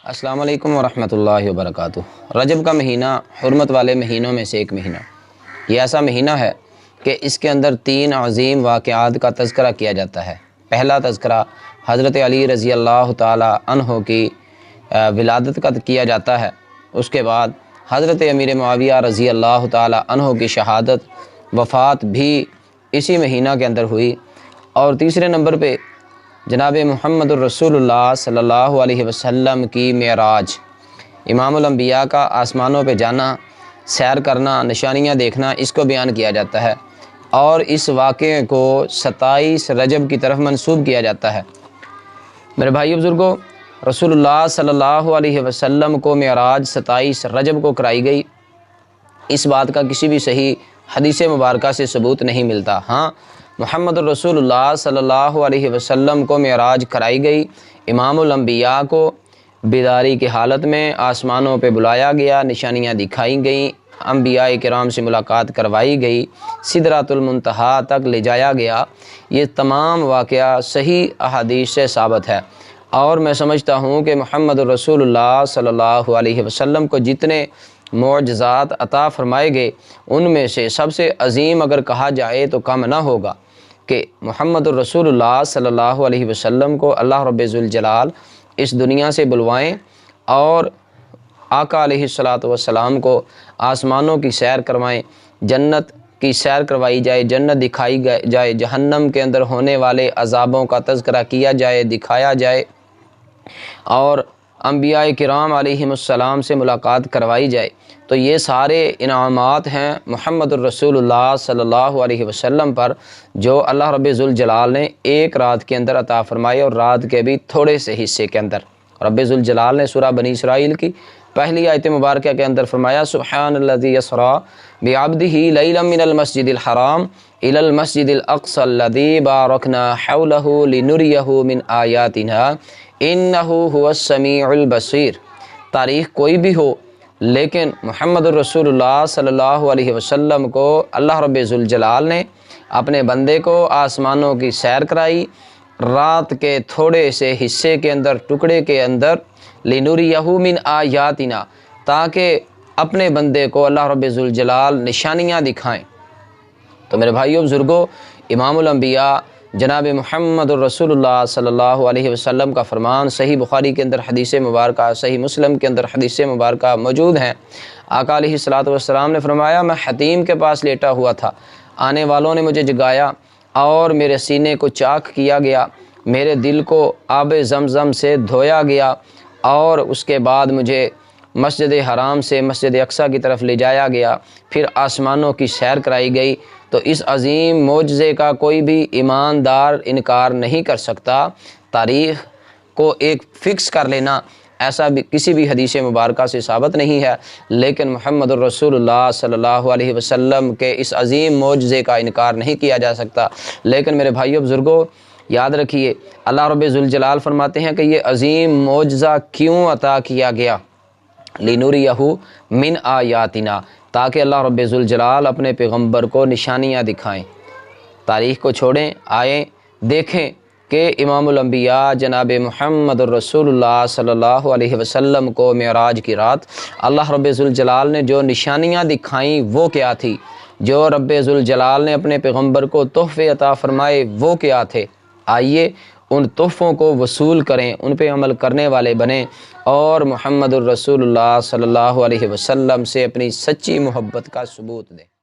السلام علیکم ورحمۃ اللہ وبرکاتہ۔ رجب کا مہینہ حرمت والے مہینوں میں سے ایک مہینہ، یہ ایسا مہینہ ہے کہ اس کے اندر 3 عظیم واقعات کا تذکرہ کیا جاتا ہے۔ پہلا تذکرہ حضرت علی رضی اللہ تعالی عنہ کی ولادت کا کیا جاتا ہے۔ اس کے بعد حضرت امیر معاویہ رضی اللہ تعالی عنہ کی شہادت وفات بھی اسی مہینہ کے اندر ہوئی۔ اور تیسرے نمبر پہ جناب محمد الرسول اللہ صلی اللہ علیہ وسلم کی معراج، امام الانبیاء کا آسمانوں پہ جانا، سیر کرنا، نشانیاں دیکھنا، اس کو بیان کیا جاتا ہے اور اس واقعے کو 27 رجب کی طرف منسوب کیا جاتا ہے۔ میرے بھائی بزرگوں، رسول اللہ صلی اللہ علیہ وسلم کو معراج 27 رجب کو کرائی گئی، اس بات کا کسی بھی صحیح حدیث مبارکہ سے ثبوت نہیں ملتا۔ ہاں، محمد الرسول اللہ صلی اللہ علیہ وسلم کو معراج کرائی گئی، امام الانبیاء کو بیداری کی حالت میں آسمانوں پہ بلایا گیا، نشانیاں دکھائی گئیں، انبیاء کرام سے ملاقات کروائی گئی، سدرۃ المنتہا تک لے جایا گیا۔ یہ تمام واقعہ صحیح احادیث سے ثابت ہے، اور میں سمجھتا ہوں کہ محمد الرسول اللہ صلی اللہ علیہ وسلم کو جتنے معجزات عطا فرمائے گئے، ان میں سے سب سے عظیم اگر کہا جائے تو کم نہ ہوگا کہ محمد الرسول اللہ صلی اللہ علیہ وسلم کو اللہ رب ذوالجلال اس دنیا سے بلوائیں اور آقا علیہ الصلاۃ والسلام کو آسمانوں کی سیر کروائیں، جنت کی سیر کروائی جائے، جنت دکھائی جائے، جہنم کے اندر ہونے والے عذابوں کا تذکرہ کیا جائے، دکھایا جائے، اور انبیاء کرام علیہم السلام سے ملاقات کروائی جائے۔ تو یہ سارے انعامات ہیں محمد الرسول اللہ صلی اللہ علیہ وسلم پر، جو اللہ رب ذوالجلال نے ایک رات کے اندر عطا فرمائے، اور رات کے بھی تھوڑے سے حصے کے اندر۔ رب ذوالجلال نے سورہ بنی اسرائیل کی پہلی آیت مبارکہ کے اندر فرمایا، سبحان الذی اسریٰ بعبدہ لیلا من المسجد الحرام الی المسجد الاقصی الذی بارکنا حولہ لنریہ من آیاتنا انہ هو السمیع البصیر۔ تاریخ کوئی بھی ہو، لیکن محمد الرسول اللہ صلی اللہ علیہ وسلم کو اللہ رب ذوالجلال نے اپنے بندے کو آسمانوں کی سیر کرائی، رات کے تھوڑے سے حصے کے اندر، ٹکڑے کے اندر، لنریہ من آیاتنا، تاکہ اپنے بندے کو اللہ رب ذوالجلال نشانیاں دکھائیں۔ تو میرے بھائیو بزرگوں، امام الانبیاء جناب محمد الرسول اللہ صلی اللہ علیہ وسلم کا فرمان صحیح بخاری کے اندر حدیث مبارکہ، صحیح مسلم کے اندر حدیث مبارکہ موجود ہیں۔ آقا علیہ الصلاۃ والسلام نے فرمایا، میں حتیم کے پاس لیٹا ہوا تھا، آنے والوں نے مجھے جگایا اور میرے سینے کو چاک کیا گیا، میرے دل کو آب زمزم سے دھویا گیا، اور اس کے بعد مجھے مسجد حرام سے مسجد اقصیٰ کی طرف لے جایا گیا، پھر آسمانوں کی سیر کرائی گئی۔ تو اس عظیم معجزے کا کوئی بھی ایماندار انکار نہیں کر سکتا۔ تاریخ کو ایک فکس کر لینا ایسا بھی کسی بھی حدیث مبارکہ سے ثابت نہیں ہے، لیکن محمد الرسول اللہ صلی اللہ علیہ وسلم کے اس عظیم معجزے کا انکار نہیں کیا جا سکتا۔ لیکن میرے بھائیو بزرگوں، یاد رکھیے، اللہ رب ذوالجلال فرماتے ہیں کہ یہ عظیم معجزہ کیوں عطا کیا گیا؟ لِنُرِيَهُ مِنْ آیاتنا، تاکہ اللہ رب ذوالجلال اپنے پیغمبر کو نشانیاں دکھائیں۔ تاریخ کو چھوڑیں، آئیں دیکھیں کہ امام الانبیاء جناب محمد الرسول اللہ صلی اللہ علیہ وسلم کو معراج کی رات اللہ رب ذوالجلال نے جو نشانیاں دکھائیں وہ کیا تھی؟ جو رب ذوالجلال نے اپنے پیغمبر کو تحفے عطا فرمائے وہ کیا تھے؟ آئیے ان تحفوں کو وصول کریں، ان پہ عمل کرنے والے بنیں، اور محمد الرسول اللہ صلی اللہ علیہ وسلم سے اپنی سچی محبت کا ثبوت دیں۔